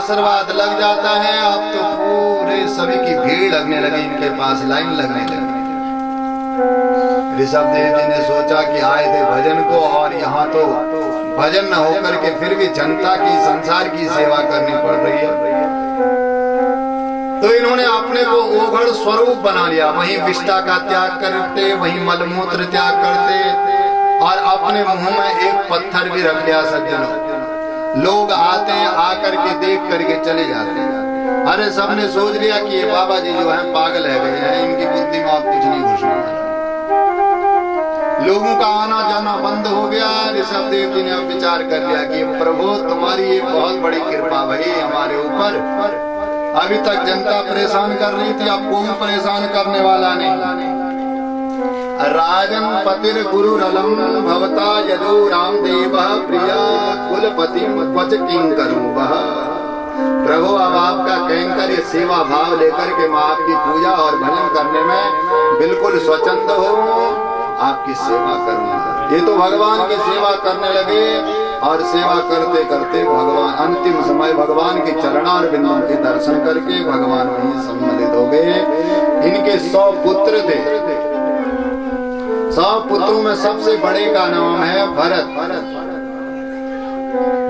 आशीर्वाद लग जाता है। अब तो पूरे सभी की भीड़ लगने लगी, इनके पास लाइन लगने लगी। ऋषभ देव जी ने सोचा कि आए थे भजन को और यहाँ तो भजन न होकर के फिर भी जनता की, संसार की सेवा करनी पड़ रही है। तो इन्होंने अपने को ओघड़ स्वरूप बना लिया। वहीं विष्ठा का त्याग करते, वहीं मलमूत्र त्याग करते और अपने मुंह में एक पत्थर भी रख लिया। सज्जनों, लोग आते हैं, आकर के देख करके चले जाते हैं। अरे सबने सोच लिया कि ये बाबा जी जो है पागल है गए हैं, इनकी बुद्धि में अब कुछ नहीं घुसना। लोगों का आना जाना बंद हो गया। ऋषभ देव जी ने अब विचार कर लिया कि प्रभु तुम्हारी ये बहुत बड़ी कृपा भई हमारे ऊपर। अभी तक जनता परेशान कर रही थी, अब कोई परेशान करने वाला नहीं। राजन पतिर गुरु रलम भवता यदो रामदेव प्रिया कुलपति क्वच किंकरू वह। प्रभु अब आपका कहकर ये सेवा भाव लेकर के मैं आपकी पूजा और भजन करने में बिल्कुल स्वच्छंद हो, आपकी सेवा करूंगा। ये तो भगवान की सेवा करने लगे और सेवा करते करते भगवान अंतिम समय भगवान के चरणार बिंदुओं के दर्शन करके भगवान वहीं सम्मिलित हो गए। इनके 100 पुत्र थे। 100 पुत्रों में सबसे बड़े का नाम है भरत।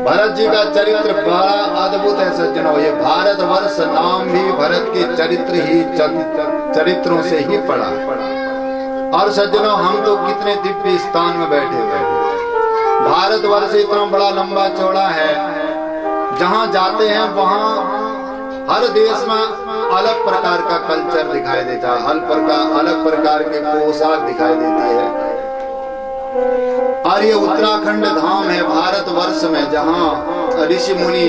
भरत जी का चरित्र बड़ा अद्भुत है सज्जनों। ये भारतवर्ष नाम भी भरत के चरित्रों से ही पड़ा। और सज्जनों, हम तो कितने दिव्य स्थान में बैठे हुए हैं। भारतवर्ष इतना बड़ा लंबा चौड़ा है, जहां जाते हैं वहां हर देश में अलग प्रकार का कल्चर दिखाई देता है, अलग प्रकार के पोशाक दिखाई देती है। और ये उत्तराखंड धाम है भारतवर्ष में, जहां ऋषि मुनि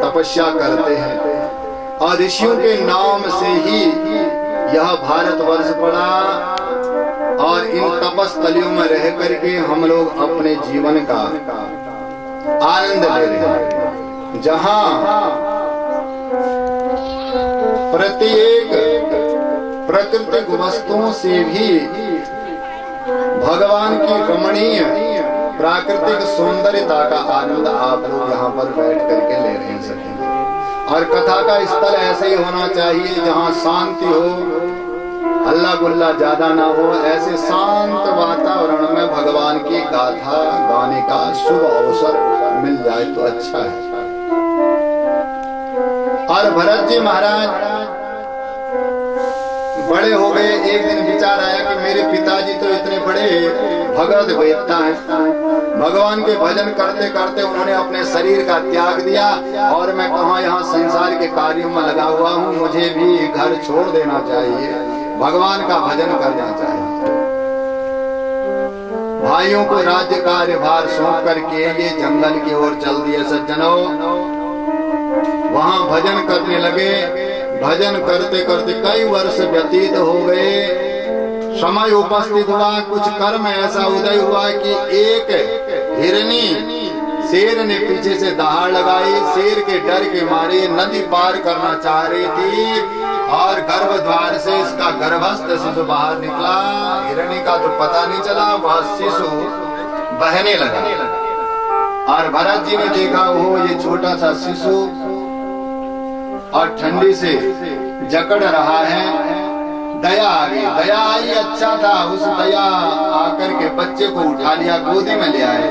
तपस्या करते हैं और ऋषियों के नाम से ही यह भारतवर्ष पड़ा। और इन तपस्थलियों में रह करके हम लोग अपने जीवन का आनंद ले रहे हैं, जहां प्रत्येक प्राकृतिक वस्तुओं से भी भगवान की रमणीय प्राकृतिक सौंदर्यता का आनंद आप लोग यहाँ पर बैठ करके ले रहे हैं। और कथा का स्थल ऐसे ही होना चाहिए जहाँ शांति हो, हल्ला गुल्ला ज्यादा ना हो। ऐसे शांत वातावरण में भगवान की गाथा गाने का शुभ अवसर मिल जाए तो अच्छा है। और भरत जी महाराज बड़े हो गए। एक दिन विचार आया कि मेरे पिताजी तो इतने बड़े भगवत वेत्ता हैं, भगवान के भजन करते करते उन्होंने अपने शरीर का त्याग दिया और मैं कहाँ यहाँ संसार के कार्यों में लगा हुआ हूँ। मुझे भी घर छोड़ देना चाहिए, भगवान का भजन करना चाहिए। भाइयों को राज्य कार्यभार सौंप करके ये जंगल की ओर चल दिए सज्जनों। वहां भजन करने लगे। भजन करते करते कई वर्ष व्यतीत हो गए। समय उपस्थित हुआ, कुछ कर्म ऐसा उदय हुआ कि एक हिरनी शेर ने पीछे से दहाड़ लगाई। शेर के डर के मारे नदी पार करना चाह रही थी और गर्भ द्वार से इसका गर्भस्थ शिशु बाहर निकला। हिरनी का तो पता नहीं चला, वह शिशु बहने लगा। और भरत जी ने देखा वो ये छोटा सा शिशु और ठंडी से जकड़ रहा है। दया आ गई, दया आई, अच्छा था। उस दया आकर के बच्चे को उठा लिया, गोदी में ले आए।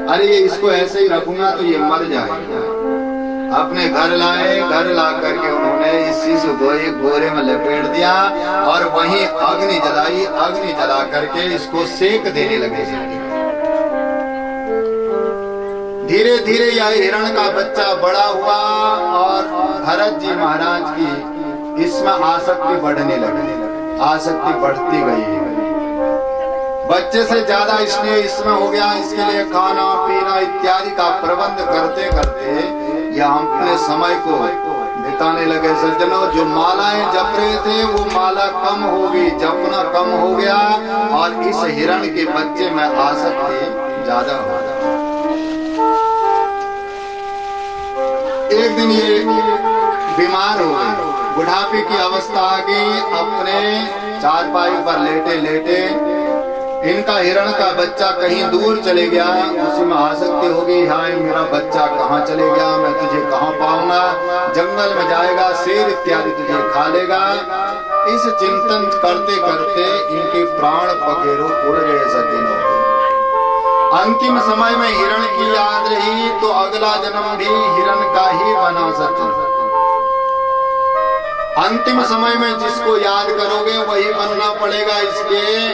अरे ये इसको ऐसे ही रखूंगा तो ये मर जाएगा। अपने घर लाए, घर ला करके उन्होंने इस शिशु को एक बोरे में लपेट दिया और वहीं अग्नि जलाई। अग्नि जला करके इसको सेक देने लगे। धीरे धीरे यह हिरण का बच्चा बड़ा हुआ और भरत जी महाराज की इसमें आसक्ति बढ़ने लगी। आसक्ति बढ़ती गई, बच्चे से ज्यादा स्नेह इसमें हो गया। इसके लिए खाना पीना इत्यादि का प्रबंध करते करते यह अपने समय को बिताने लगे। सज्जनों, जो मालाएं जप रहे थे वो माला कम हो गई, जपना कम हो गया और इस हिरण के बच्चे में आसक्ति ज्यादा हो गई। एक दिन ये बीमार हो गए, बुढ़ापे की अवस्था आ गई। अपने चारपाई पर लेटे लेटे इनका हिरण का बच्चा कहीं दूर चले गया। उसी में आसक्ति हो गई, हाय मेरा बच्चा कहाँ चले गया, मैं तुझे कहाँ पाऊंगा। जंगल में जाएगा, शेर इत्यादि तुझे खा लेगा। इस चिंतन करते करते इनके प्राण पखेरु उड़ गए सज्जनों। अंतिम समय में हिरण की याद रही तो अगला जन्म भी हिरण का ही बना सज्जन। अंतिम समय में जिसको याद करोगे वही बनना पड़ेगा। इसलिए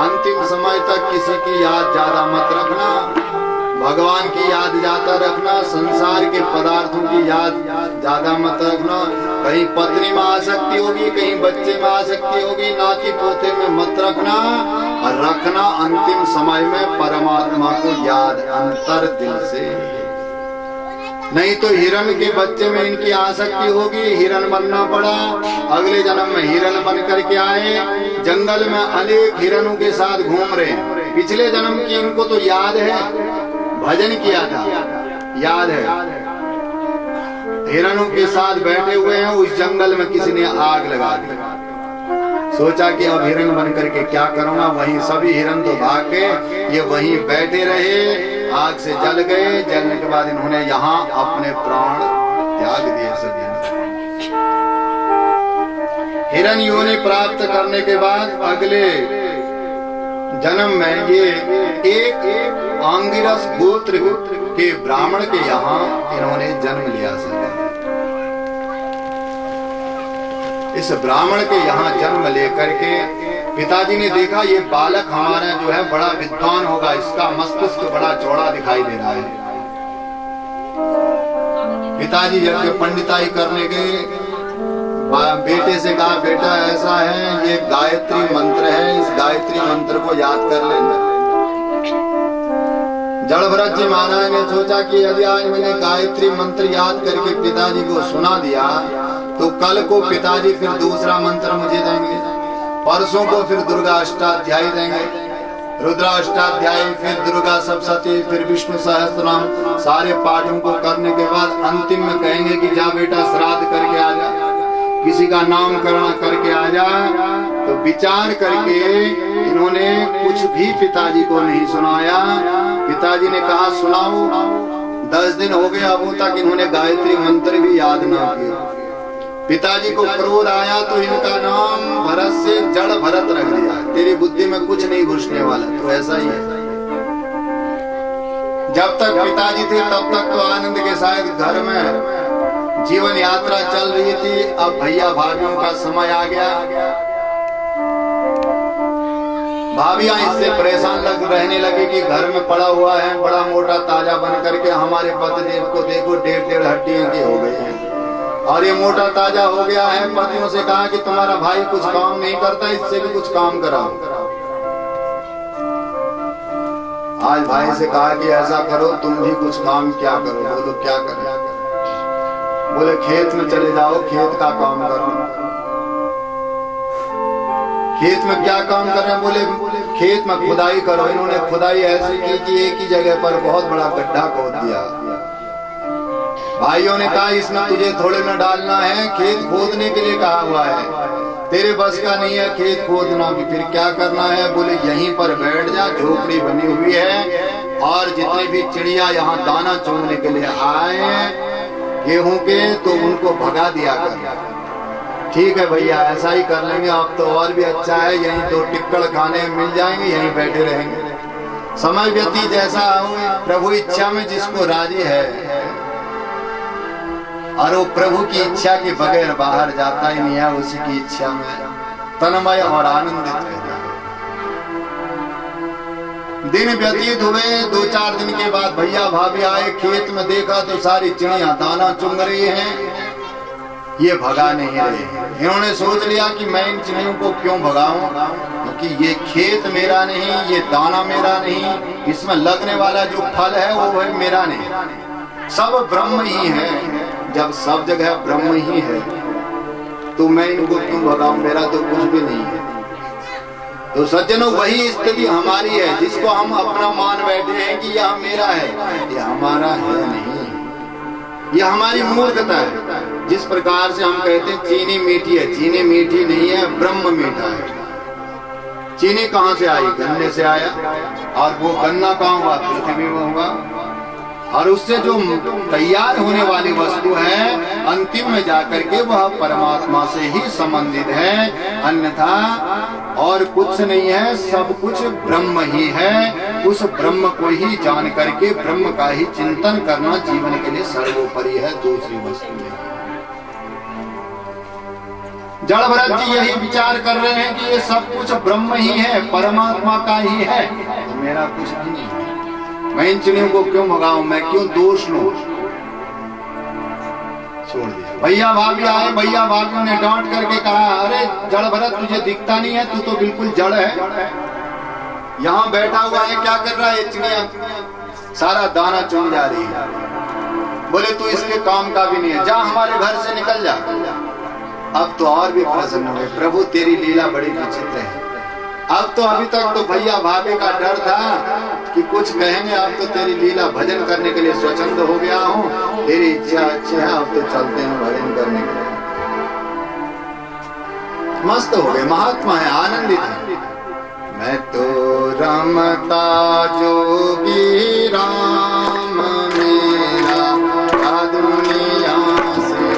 अंतिम समय तक किसी की याद ज्यादा मत रखना, भगवान की याद ज्यादा रखना, संसार के पदार्थों की याद ज्यादा मत रखना। कहीं पत्नी में आसक्ति होगी, कहीं बच्चे में आसक्ति होगी, नाती पोते में मत रखना। और रखना अंतिम समय में परमात्मा को याद अंतर दिल से। नहीं तो हिरण के बच्चे में इनकी आसक्ति होगी, हिरण बनना पड़ा, अगले जन्म में हिरण बन करके आए, जंगल में अनेक हिरणों के साथ घूम रहे हैं। पिछले जन्म की इनको तो याद है, भजन किया था, याद है, हिरणों के साथ बैठे हुए हैं। उस जंगल में किसी ने आग लगा दी, सोचा कि अब हिरण बन करके क्या करूंगा। वहीं सभी हिरण तो भाग गए, ये वहीं बैठे रहे, आग से जल गए। जलने के बाद इन्होंने यहाँ अपने प्राण त्याग दिए सभी। हिरण योनि प्राप्त करने के बाद अगले जन्म में ये एक आंगिरस गोत्र के ब्राह्मण के यहाँ इन्होंने जन्म लिया सभी। इस ब्राह्मण के यहाँ जन्म लेकर के पिताजी ने देखा ये बालक हमारा जो है बड़ा विद्वान होगा, इसका मस्तिष्क बड़ा चौड़ा दिखाई दे रहा है। पिताजी जब पंडिताई करने गए, बेटे से कहा बेटा ऐसा है, ये गायत्री मंत्र है, इस गायत्री मंत्र को याद कर लेना। जड़ भरत जी महाराज ने सोचा कि यदि आज मैंने गायत्री मंत्र याद करके पिताजी को सुना दिया तो कल को पिताजी फिर दूसरा मंत्र मुझे देंगे, परसों को फिर दुर्गा अष्टाध्यायी देंगे, रुद्राष्टाध्यायी, फिर दुर्गा सप्तशती, फिर विष्णु सहस्त्रनाम, सारे पाठों को करने के बाद अंतिम में कहेंगे कि जा बेटा श्राद्ध करके आ जा, किसी का नामकरण करके आ जा। तो विचार करके इन्होंने कुछ भी पिताजी को नहीं सुनाया। पिताजी ने कहा सुनाओ। 10 दिन हो गए अब तक इन्होंने गायत्री मंत्र भी याद ना किया। पिताजी को क्रोध आया तो इनका नाम भरत से जड़ भरत रख दिया। तेरी बुद्धि में कुछ नहीं घुसने वाला, तो ऐसा ही है। जब तक पिताजी थे तब तक तो आनंद के साथ घर में जीवन यात्रा चल रही थी। अब भैया भाभियों का समय आ गया। भाभियां इससे परेशान रहने लगी कि घर में पड़ा हुआ है बड़ा मोटा ताजा बन करके, हमारे पतिदेव को देखो 1.5 हड्डियों के हो गए हैं और ये मोटा ताजा हो गया है। पतियों से कहा कि तुम्हारा भाई कुछ काम नहीं करता, इससे भी कुछ काम कराओ। आज भाई से कहा कि ऐसा करो तुम भी कुछ काम क्या करो। बोलो क्या करें? बोले खेत में चले जाओ, खेत का काम करो। खेत में क्या काम कर रहे हैं? बोले खेत में खुदाई करो। इन्होंने खुदाई ऐसी की कि एक ही जगह पर बहुत बड़ा गड्ढा खोद दिया। भाइयों ने कहा इसमें तुझे थोड़े न डालना है, खेत खोदने के लिए कहा हुआ है, तेरे बस का नहीं है खेत खोदना भी। फिर क्या करना है? बोले यहीं पर बैठ जा, झोपड़ी बनी हुई है और जितनी भी चिड़िया यहाँ दाना चुगने के लिए आए गेहूं के, तो उनको भगा दिया कर। ठीक है भैया ऐसा ही कर लेंगे, अब तो और भी अच्छा है, यहीं 2 टिक्कड़ खाने मिल जाएंगे, यहीं बैठे रहेंगे। समय व्यतीत जैसा हो, प्रभु इच्छा में जिसको राजी है और वो प्रभु की इच्छा के बगैर बाहर जाता ही नहीं है, उसी की इच्छा में तन्मय और आनंदित रहता है। दिन व्यतीत हुए, 2-4 दिन के बाद भैया भाभी आए, खेत में देखा तो सारी चिड़िया दाना चुग रही हैं, ये भगा नहीं रहे। इन्होंने सोच लिया कि मैं इन चिड़ियों को क्यों भगाऊं, क्योंकि ये खेत मेरा नहीं, ये दाना मेरा नहीं, इसमें लगने वाला जो फल है वो है मेरा नहीं, सब ब्रह्म ही है। जब सब जगह ब्रह्म ही है तो मैं इनको क्यों भगाऊं, मेरा तो कुछ भी नहीं है। तो सज्जनों वही स्थिति हमारी है, जिसको हम अपना मान बैठे हैं कि यह मेरा है, यह हमारा है नहीं, यह हमारी मूर्खता है। जिस प्रकार से हम कहते हैं चीनी मीठी है, चीनी मीठी नहीं है, ब्रह्म मीठा है। चीनी कहाँ से आई? गन्ने से आया, और वो गन्ना कहाँ हुआ? पृथ्वी में होगा। और उससे जो तैयार होने वाली वस्तु है अंतिम में जाकर के वह परमात्मा से ही संबंधित है, अन्यथा और कुछ नहीं है, सब कुछ ब्रह्म ही है। उस ब्रह्म को ही जान करके ब्रह्म का ही चिंतन करना जीवन के लिए सर्वोपरि है, दूसरी वस्तु नहीं। जड़ भरत जी यही विचार कर रहे हैं कि ये सब कुछ ब्रह्म ही है, परमात्मा का ही है, तो मेरा कुछ भी नहीं है। मैं इन चिड़ियों को क्यों भगाऊं, मैं क्यों दोष लूं? छोड़ दिया। भैया भाभी आए, भैया भाभियों ने डांट करके कहा, अरे जड़ भरत तुझे दिखता नहीं है, तू तो बिल्कुल जड़ है, यहाँ बैठा हुआ है, क्या कर रहा है? चिड़िया सारा दाना चुन जा रही है। बोले तू इसके काम का भी नहीं है, जा हमारे घर से निकल जा। अब तो और भी प्रसन्न हुए, प्रभु तेरी लीला बड़ी विचित्र है। अब तो अभी तक तो भैया भाभी का डर था कि कुछ कहेंगे, अब तो तेरी लीला भजन करने के लिए स्वच्छंद हो गया हूँ, तेरी इच्छा अच्छी है, अब तो चलते हैं भजन करने के लिए। मस्त हो गए, महात्मा है, आनंदित है। मैं तो रमता जोगी राम मेरा क्या दुनिया से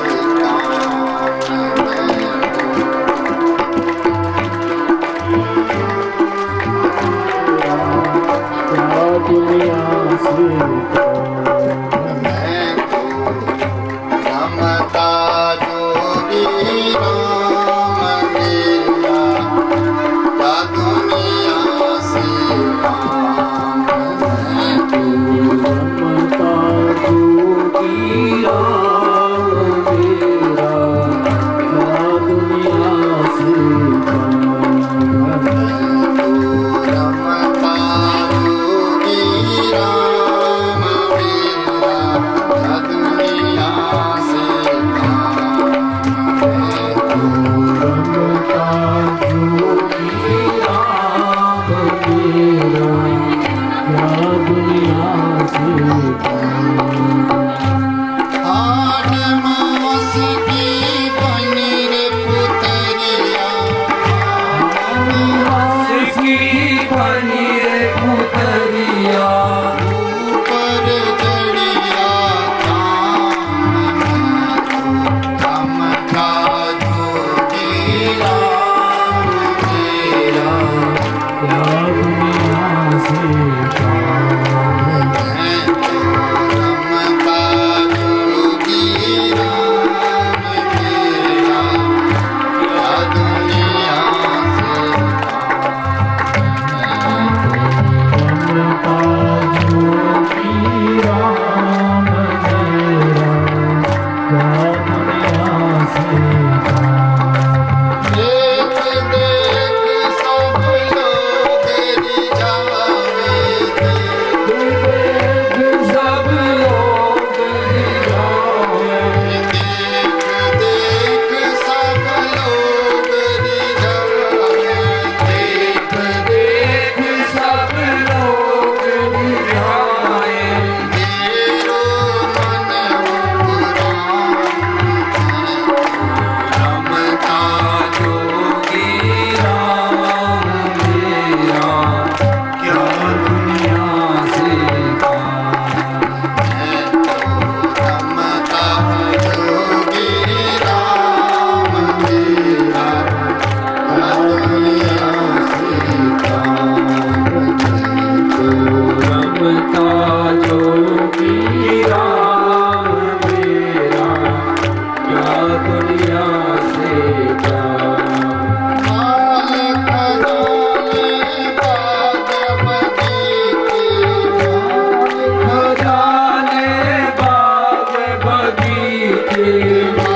बगीचे